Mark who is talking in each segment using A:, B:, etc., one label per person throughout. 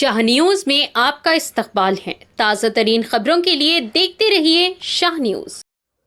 A: Shah news में आपका इस्तकबाल है। ताज़ा तरीन खबरों के लिए देखते रहिए शाह न्यूज।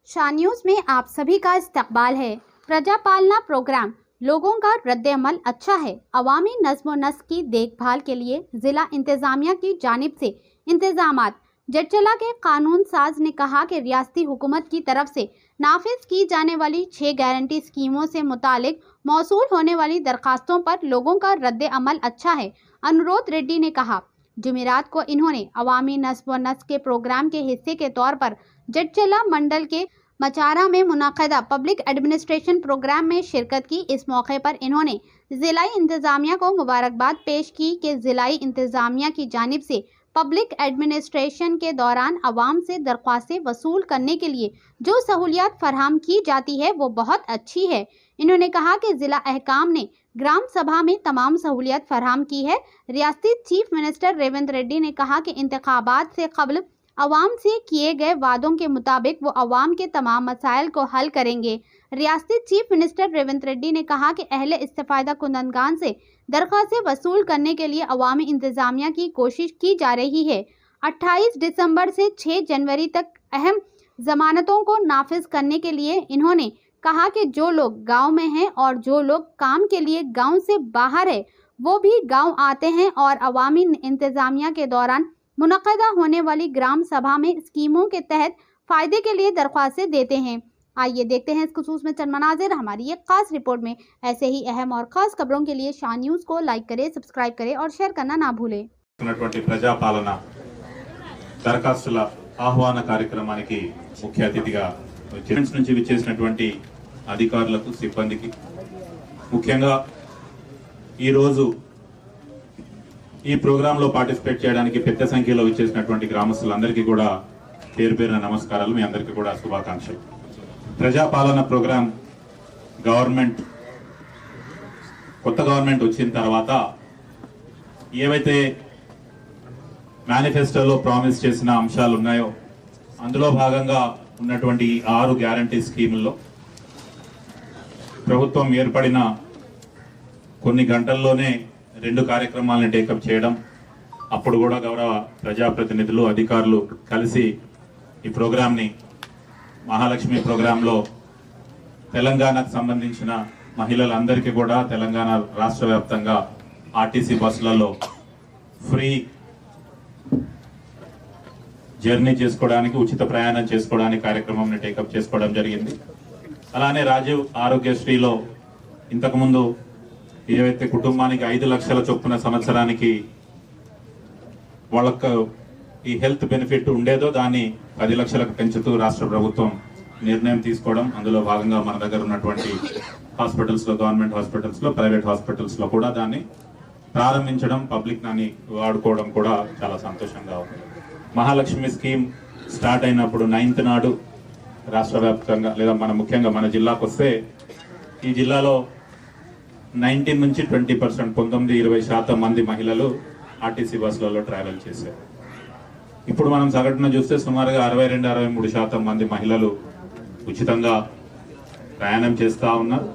B: शाह न्यूज में आप सभी का इस्तकबाल है। प्रजा पालना प्रोग्राम लोगों का रद्द-ए-अमल अच्छा है। अवामी नज़्म नस्क की देखभाल के लिए जिला इंतजामिया की जानिब से इंतजामात। जटचला के कानून साज ने कहा कि रियासती हुकूमत की तरफ से नाफिज की जाने वाली 6 गारंटी स्कीमों से मुतालिक मौसूल होने वाली दरखास्तों पर लोगों का रद्द-ए-अमल अच्छा है। अनुरोध रेड्डी ने कहा, जुमेरात को इन्होंने अवामी नस्ब नस्क के प्रोग्राम के हिस्से के तौर पर जटचला मंडल के मचारा में मुनाक़दा पब्लिक एडमिनिस्ट्रेशन प्रोग्राम में शिरकत की। इस मौके पर इन्होंने ज़िलाई इंतज़ामिया को मुबारकबाद पेश की कि ज़िलाई इंतज़ामिया की जानिब से पब्लिक एडमिनिस्ट्रेशन के दौरान आवाम से दरख्वास्तें वसूल करने के लिए जो सहूलियत फराहम की जाती है वो बहुत अच्छी है। इन्होंने कहा कि ज़िला अहकाम ने ग्राम सभा में तमाम सहूलियत फराहम की है। रियासती चीफ मिनिस्टर रेवंत रेड्डी ने कहा कि इंतखाबात से कबल अवाम से किए गए वादों के मुताबिक वो अवाम के तमाम मसाइल को हल करेंगे। रियासती चीफ मिनिस्टर रेवंत रेड्डी ने कहा कि अहले इस्तिफादा कुंदगान से दरख्वास्तें वसूल करने के लिए अवामी इंतजामिया की कोशिश की जा रही है। 28 दिसंबर से 6 जनवरी तक अहम जमानतों को नाफिज करने के लिए इन्होंने कहा कि जो लोग गांव में हैं और जो लोग काम के लिए गांव से बाहर है वो भी गांव आते हैं और अवामी इंतजामिया के दौरान मुनक़दा होने वाली ग्राम सभा में स्कीमों के तहत फ़ायदे के लिए दरख्वास्तें देते हैं। आइए देखते हैं इस खुसूस में चंद मनाज़िर हमारी एक खास रिपोर्ट में। ऐसे ही अहम और ख़ास खबरों के लिए शाह न्यूज़ को लाइक करें, सब्सक्राइब करें और शेयर करना ना भूलें।
C: ప్రజాపాలన దరఖాస్తుల ఆహ్వాన కార్యక్రమానికి ముఖ్య అతిథిగా నుంచి విచ్చేసినటువంటి అధికారులకు సిబ్బందికి ముఖ్యంగా ఈ రోజు ఈ ప్రోగ్రామ్ లో పార్టిసిపేట్ చేయడానికి పెద్ద సంఖ్యలో విచ్చేసినటువంటి గ్రామస్తులందరికీ కూడా పేరు పేరున నమస్కారాలు। మీ అందరికీ కూడా శుభాకాంక్షలు। ప్రజాపాలన ప్రోగ్రామ్ కొత్త గవర్నమెంట్ వచ్చిన తర్వాత ఏవైతే మేనిఫెస్టోలో ప్రామిస్ చేసిన అంశాలు ఉన్నాయో అందులో భాగంగా ఉన్నటువంటి 6 గ్యారంటీ స్కీముల్లో ప్రభుత్వం ఏర్పడిన కొన్ని గంటల్లోనే 2 కార్యక్రమాలను టేకప్ చేయడం, అప్పుడు కూడా గౌరవ ప్రజాప్రతినిధులు అధికారులు కలిసి ఈ ప్రోగ్రామ్ని మహాలక్ష్మి ప్రోగ్రాంలో తెలంగాణకు సంబంధించిన మహిళలందరికీ కూడా తెలంగాణ రాష్ట్ర వ్యాప్తంగా ఆర్టీసీ బస్సులలో ఫ్రీ జర్నీ చేసుకోవడానికి, ఉచిత ప్రయాణం చేసుకోవడానికి కార్యక్రమంని టేకప్ చేసుకోవడం జరిగింది। అలానే రాజీవ్ ఆరోగ్యశ్రీలో ఇంతకుముందు ఏవైతే కుటుంబానికి 5 లక్షల చొప్పున సంవత్సరానికి వాళ్ళకు ఈ హెల్త్ బెనిఫిట్ ఉండేదో దాన్ని 10 లక్షలకు పెంచుతూ రాష్ట్ర ప్రభుత్వం నిర్ణయం తీసుకోవడం, అందులో భాగంగా మన దగ్గర ఉన్నటువంటి హాస్పిటల్స్ లో, గవర్నమెంట్ హాస్పిటల్స్ లో, ప్రైవేట్ హాస్పిటల్స్ లో కూడా దాన్ని ప్రారంభించడం, పబ్లిక్ దాన్ని వాడుకోవడం కూడా చాలా సంతోషంగా ఉంది। మహాలక్ష్మి స్కీమ్ స్టార్ట్ అయినప్పుడు 9th నాడు రాష్ట్ర వ్యాప్తంగా లేదా ముఖ్యంగా మన జిల్లాకు వస్తే ఈ జిల్లాలో 19 నుంచి 20% 19-20% మంది మహిళలు ఆర్టీసీ బస్సులలో ట్రావెల్ చేశారు। ఇప్పుడు మనం సగటున చూస్తే సుమారుగా 62-63% మంది మహిళలు ఉచితంగా ప్రయాణం చేస్తూ ఉన్నారు।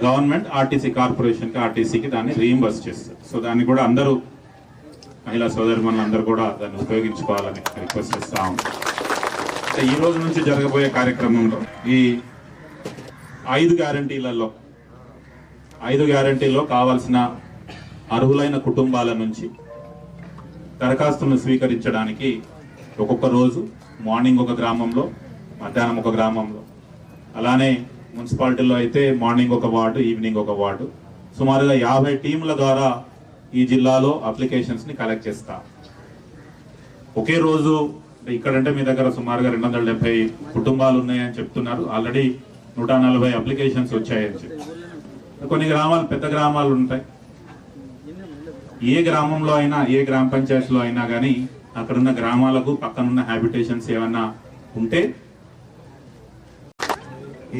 C: గవర్నమెంట్ ఆర్టీసీ కార్పొరేషన్కి, ఆర్టీసీకి దాన్ని రీయింబర్స్ చేస్తారు। సో దాన్ని కూడా అందరూ మహిళా సోదరుమణులందరూ కూడా దాన్ని ఉపయోగించుకోవాలని రిక్వెస్ట్ చేస్తా ఉన్నాం। ఈ రోజు నుంచి జరగబోయే కార్యక్రమంలో ఈ 5 గ్యారంటీల్లో కావాల్సిన అర్హులైన కుటుంబాల నుంచి దరఖాస్తులను స్వీకరించడానికి ఒక్కొక్క రోజు మార్నింగ్ ఒక గ్రామంలో, మధ్యాహ్నం ఒక గ్రామంలో, అలానే మున్సిపాలిటీలో అయితే మార్నింగ్ ఒక వార్డు, ఈవినింగ్ ఒక వార్డు, సుమారుగా 50 టీముల ద్వారా ఈ జిల్లాలో అప్లికేషన్స్ ని కలెక్ట్ చేస్తా। ఒకే రోజు ఇక్కడంటే మీ దగ్గర సుమారుగా 270 కుటుంబాలు ఉన్నాయని చెప్తున్నారు, ఆల్రెడీ 140 అప్లికేషన్స్ వచ్చాయని చెప్పి। కొన్ని గ్రామాలు పెద్ద గ్రామాలు ఉంటాయి, ఏ గ్రామంలో అయినా, ఏ గ్రామ పంచాయతీలో అయినా కానీ అక్కడున్న గ్రామాలకు పక్కనున్న హ్యాబిటేషన్స్ ఏమన్నా ఉంటే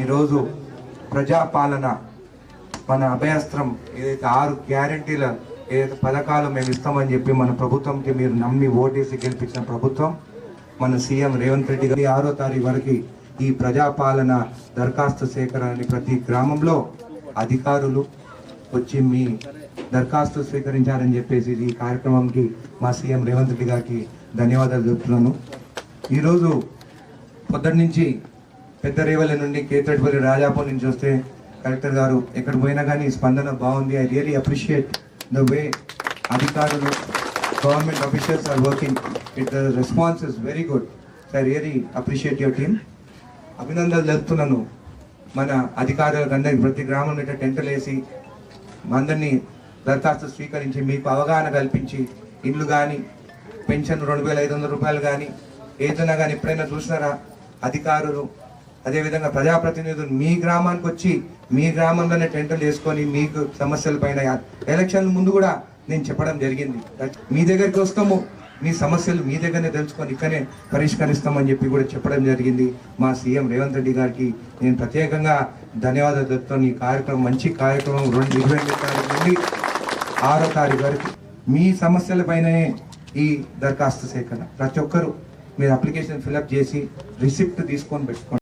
D: ఈరోజు ప్రజాపాలన మన అభయాస్త్రం ఏదైతే 6 గ్యారంటీల ఏదైతే పథకాలు మేము ఇస్తామని చెప్పి మన ప్రభుత్వంకి మీరు నమ్మి ఓటేసి గెలిపించిన ప్రభుత్వం మన సీఎం రేవంత్ రెడ్డి గారి 6వ తారీఖు వరకు ఈ ప్రజాపాలన దరఖాస్తు సేకరణని ప్రతి గ్రామంలో అధికారులు, వచ్చి మీ దరఖాస్తు స్వీకరించారని చెప్పేసి ఈ కార్యక్రమంకి మా సీఎం రేవంత్ రెడ్డి గారికి ధన్యవాదాలు చెప్తున్నాను. ఈరోజు పొద్దున్న నుంచి పెద్ద రేవల్లి నుండి కేతడిపల్లి రాజాపూర్ నుంచి వస్తే కలెక్టర్ గారు ఎక్కడ పోయినా కానీ స్పందన బాగుంది. I really appreciate the way అధికారులు government officials are working. The response is very good. So I really appreciate your team. అభినందనలు తెలుపుతున్నాను మన అధికారులకు అందరికీ. ప్రతి గ్రామంలో టెంటలు వేసి అందరినీ దరఖాస్తు స్వీకరించి మీకు అవగాహన కల్పించి ఇల్లు కానీ పెన్షన్ 2,500 రూపాయలు కానీ ఏదైనా కానీ ఎప్పుడైనా చూసినారా అధికారులు అదేవిధంగా ప్రజాప్రతినిధులు మీ గ్రామానికి వచ్చి మీ గ్రామంలోనే టెంటలు వేసుకొని మీకు సమస్యల పైన ఎలక్షన్ల ముందు కూడా నేను చెప్పడం జరిగింది. మీ దగ్గరికి వస్తాము, మీ సమస్యలు మీ దగ్గరనే తెలుసుకొని ఇక్కడనే పరిష్కరిస్తామని చెప్పి కూడా చెప్పడం జరిగింది. మా సీఎం రేవంత్ రెడ్డి గారికి నేను ప్రత్యేకంగా ధన్యవాదాలు చెప్తాను. ఈ కార్యక్రమం మంచి కార్యక్రమం. 28 తారీఖు నుండి 6వ తారీఖు వరకు మీ సమస్యల పైననే ఈ దరఖాస్తు సేకరణ. ప్రతి ఒక్కరూ మీరు అప్లికేషన్ ఫిల్అప్ చేసి రిసిప్ట్ తీసుకొని పెట్టుకోండి.